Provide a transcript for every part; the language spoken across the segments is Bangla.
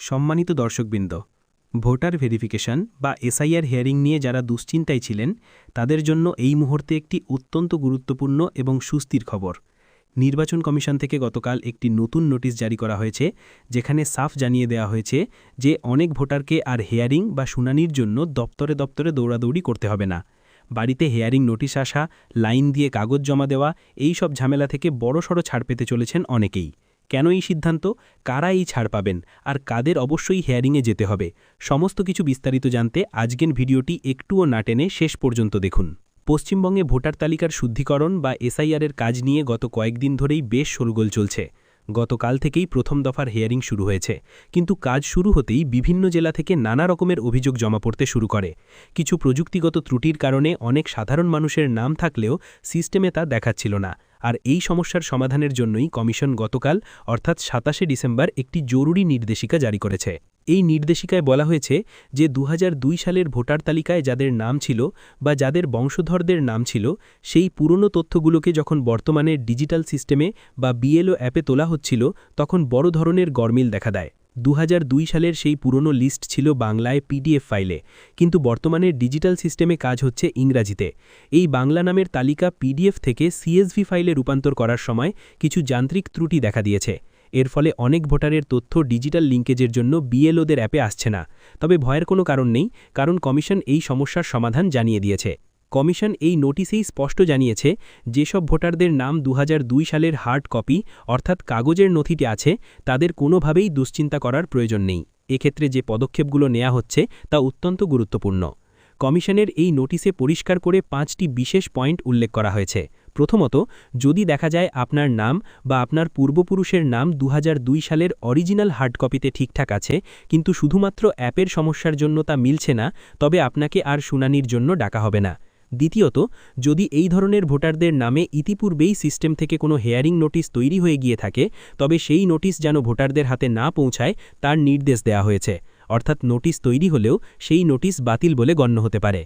সম্মানিত দর্শকবৃন্দ, ভোটার ভেরিফিকেশন বা এসআইআর হিয়ারিং নিয়ে যারা দুশ্চিন্তায় ছিলেন তাদের জন্য এই মুহূর্তে একটি অত্যন্ত গুরুত্বপূর্ণ এবং সুস্থির খবর। নির্বাচন কমিশন থেকে গতকাল একটি নতুন নোটিশ জারি করা হয়েছে, যেখানে সাফ জানিয়ে দেওয়া হয়েছে যে অনেক ভোটারকে আর হিয়ারিং বা শুনানির জন্য দপ্তরে দপ্তরে দৌড়াদৌড়ি করতে হবে না। বাড়িতে হিয়ারিং নোটিশ আসা, লাইন দিয়ে কাগজ জমা দেওয়া, এই সব ঝামেলা থেকে বড়সড় ছাড় পেতে চলেছেন অনেকেই। কেন এই সিদ্ধান্ত, কারা এই ছাড় পাবেন, আর কাদের অবশ্যই হিয়ারিংয়ে যেতে হবে, সমস্ত কিছু বিস্তারিত জানতে আজকের ভিডিওটি একটুও না টেনে শেষ পর্যন্ত দেখুন। পশ্চিমবঙ্গে ভোটার তালিকার শুদ্ধিকরণ বা এসআইআরের কাজ নিয়ে গত কয়েকদিন ধরেই বেশ শোরগোল চলছে। গতকাল থেকেই প্রথম দফার হিয়ারিং শুরু হয়েছে, কিন্তু কাজ শুরু হতেই বিভিন্ন জেলা থেকে নানা রকমের অভিযোগ জমা পড়তে শুরু করে। কিছু প্রযুক্তিগত ত্রুটির কারণে অনেক সাধারণ মানুষের নাম থাকলেও সিস্টেমে তা দেখাচ্ছিল না। আর এই সমস্যার সমাধানের জন্যই কমিশন গতকাল অর্থাৎ ২৭শে ডিসেম্বর একটি জরুরি নির্দেশিকা জারি করেছে। এই নির্দেশিকায় বলা হয়েছে যে ২০০২ সালের ভোটার তালিকায় যাদের নাম ছিল বা যাদের বংশধরদের নাম ছিল, সেই পুরনো তথ্যগুলোকে যখন বর্তমানে ডিজিটাল সিস্টেমে বা বিএলও অ্যাপে তোলা হচ্ছিল, তখন বড় ধরনের গরমিল দেখা দেয়। ২০০২ সালের সেই পুরনো লিস্ট ছিল বাংলায় পিডিএফ ফাইলে, কিন্তু বর্তমানে ডিজিটাল সিস্টেমে কাজ হচ্ছে ইংরাজিতে। এই বাংলা নামের তালিকা পিডিএফ থেকে সিএসভি ফাইলে রূপান্তর করার সময় কিছু যান্ত্রিক ত্রুটি দেখা দিয়েছে। এর ফলে অনেক ভোটারের তথ্য ডিজিটাল লিঙ্কেজের জন্য বিএলওদের অ্যাপে আসছে না। তবে ভয়ের কোনো কারণ নেই, কারণ কমিশন এই সমস্যার সমাধান জানিয়ে দিয়েছে। কমিশন এই নোটিশেই স্পষ্ট জানিয়েছে যেসব ভোটারদের নাম ২০০২ সালের হার্ড কপি অর্থাৎ কাগজের নথিটি আছে, তাদের কোনোভাবেই দুশ্চিন্তা করার প্রয়োজন নেই। এক্ষেত্রে যে পদক্ষেপগুলো নেওয়া হচ্ছে তা অত্যন্ত গুরুত্বপূর্ণ। কমিশনের এই নোটিশে পরিষ্কার করে ৫টি বিশেষ পয়েন্ট উল্লেখ করা হয়েছে। প্রথমত, যদি দেখা যায় আপনার নাম বা আপনার পূর্বপুরুষের নাম ২০০২ সালের অরিজিনাল হার্ড কপিতে ঠিকঠাক আছে, কিন্তু শুধুমাত্র অ্যাপের সমস্যার জন্য তা মিলছে না, তবে আপনাকে আর শুনানির জন্য ডাকা হবে না। দ্বিতীয়ত, যদি এই ধরনের ভোটারদের নামে ইতিপূর্বেই সিস্টেম থেকে কোনো হিয়ারিং নোটিশ তৈরি হয়ে গিয়ে থাকে, তবে সেই নোটিশ যেন ভোটারদের হাতে না পৌঁছায় তার নির্দেশ দেওয়া হয়েছে। অর্থাৎ নোটিশ তৈরি হলেও সেই নোটিশ বাতিল বলে গণ্য হতে পারে।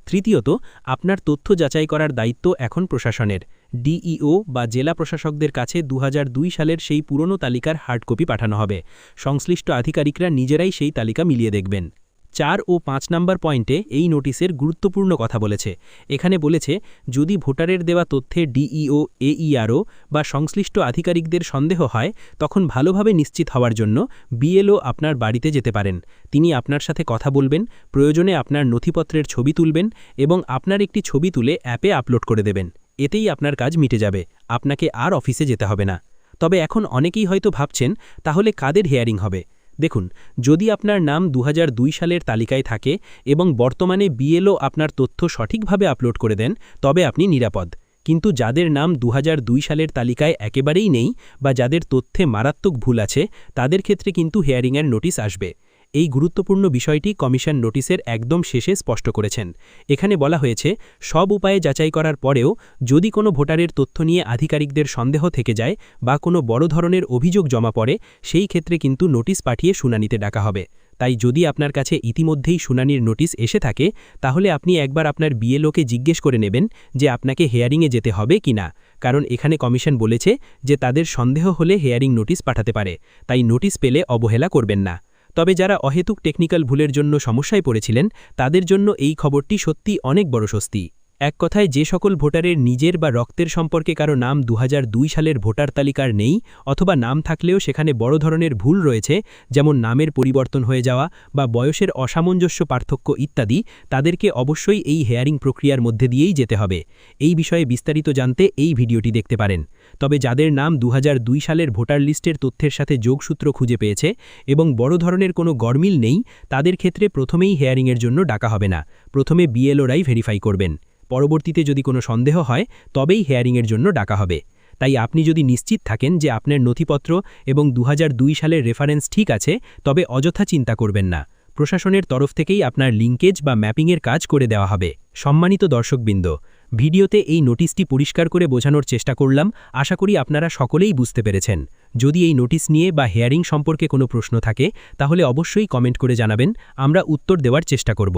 তৃতীয়ত, আপনার তথ্য যাচাই করার দায়িত্ব এখন প্রশাসনের। ডিইও বা জেলা প্রশাসকদের কাছে ২০০২ সালের সেই পুরনো তালিকার হার্ড কপি পাঠানো হবে। সংশ্লিষ্ট আধিকারিকরা নিজেরাই সেই তালিকা মিলিয়ে দেখবেন। ৪ ও ৫ নম্বর পয়েন্টে এই নোটিশের গুরুত্বপূর্ণ কথা বলেছে। এখানে বলেছে, যদি ভোটারের দেওয়া তথ্যে ডিইও, এইআরও বা সংশ্লিষ্ট আধিকারিকদের সন্দেহ হয়, তখন ভালোভাবে নিশ্চিত হওয়ার জন্য বিএলও আপনার বাড়িতে যেতে পারেন। তিনি আপনার সাথে কথা বলবেন, প্রয়োজনে আপনার নথিপত্রের ছবি তুলবেন এবং আপনার একটি ছবি তুলে অ্যাপে আপলোড করে দেবেন। এতেই আপনার কাজ মিটে যাবে, আপনাকে আর অফিসে যেতে হবে না। তবে এখন অনেকেই হয়তো ভাবছেন, তাহলে কাদের হিয়ারিং হবে? দেখুন, যদি আপনার নাম ২০০২ সালের তালিকায় থাকে এবং বর্তমানে বিএলও আপনার তথ্য সঠিকভাবে আপলোড করে দেন, তবে আপনি নিরাপদ। কিন্তু যাদের নাম ২০০২ সালের তালিকায় একেবারেই নেই বা যাদের তথ্যে মারাত্মক ভুল আছে, তাদের ক্ষেত্রে কিন্তু হিয়ারিংয়ের নোটিশ আসবে। এই গুরুত্বপূর্ণ বিষয়টি কমিশন নোটিশের একদম শেষে স্পষ্ট করেছেন। এখানে বলা হয়েছে, সব উপায়ে যাচাই করার পরেও যদি কোনো ভোটারের তথ্য নিয়ে আধিকারিকদের সন্দেহ থেকে যায় বা কোনো বড় ধরনের অভিযোগ জমা পড়ে, সেই ক্ষেত্রে কিন্তু নোটিশ পাঠিয়ে শুনানিতে ডাকা হবে। তাই যদি আপনার কাছে ইতিমধ্যেই শুনানির নোটিশ এসে থাকে, তাহলে আপনি একবার আপনার বিএলওকে জিজ্ঞেস করে নেবেন যে আপনাকে হিয়ারিংয়ে যেতে হবে কি না, কারণ এখানে কমিশন বলেছে যে তাদের সন্দেহ হলে হিয়ারিং নোটিশ পাঠাতে পারে। তাই নোটিশ পেলে অবহেলা করবেন না। তবে যারা অহেতুক টেকনিক্যাল ভুলের জন্য সমস্যায় পড়েছিলেন, তাদের জন্য এই খবরটি সত্যি অনেক বড় স্বস্তি। এক কথায়, যে সকল ভোটারের নিজের বা রক্তের সম্পর্কে কারো নাম ২০০২ সালের ভোটার তালিকার নেই, অথবা নাম থাকলেও সেখানে বড় ধরনের ভুল রয়েছে, যেমন নামের পরিবর্তন হয়ে যাওয়া বা বয়সের অসামঞ্জস্য পার্থক্য ইত্যাদি, তাদেরকে অবশ্যই এই হিয়ারিং প্রক্রিয়ার মধ্যে দিয়েই যেতে হবে। এই বিষয়ে বিস্তারিত জানতে এই ভিডিওটি দেখতে পারেন। তবে যাদের নাম ২০০২ সালের ভোটার লিস্টের তথ্যের সাথে যোগসূত্র খুঁজে পেয়েছে এবং বড় ধরনের কোনো গরমিল নেই, তাদের ক্ষেত্রে প্রথমেই হিয়ারিংয়ের জন্য ডাকা হবে না। প্রথমে বিএলওরাই ভেরিফাই করবেন। পরবর্তীতে যদি কোনো সন্দেহ হয়, তবেই হিয়ারিংয়ের জন্য ডাকা হবে। তাই আপনি যদি নিশ্চিত থাকেন যে আপনার নথিপত্র এবং ২০০২ সালের রেফারেন্স ঠিক আছে, তবে অযথা চিন্তা করবেন না। প্রশাসনের তরফ থেকেই আপনার লিঙ্কেজ বা ম্যাপিংয়ের কাজ করে দেওয়া হবে। সম্মানিত দর্শকবৃন্দ, ভিডিওতে এই নোটিশটি পরিষ্কার করে বোঝানোর চেষ্টা করলাম। আশা করি আপনারা সকলেই বুঝতে পেরেছেন। যদি এই নোটিশ নিয়ে বা হিয়ারিং সম্পর্কে কোনো প্রশ্ন থাকে, তাহলে অবশ্যই কমেন্ট করে জানাবেন, আমরা উত্তর দেওয়ার চেষ্টা করব।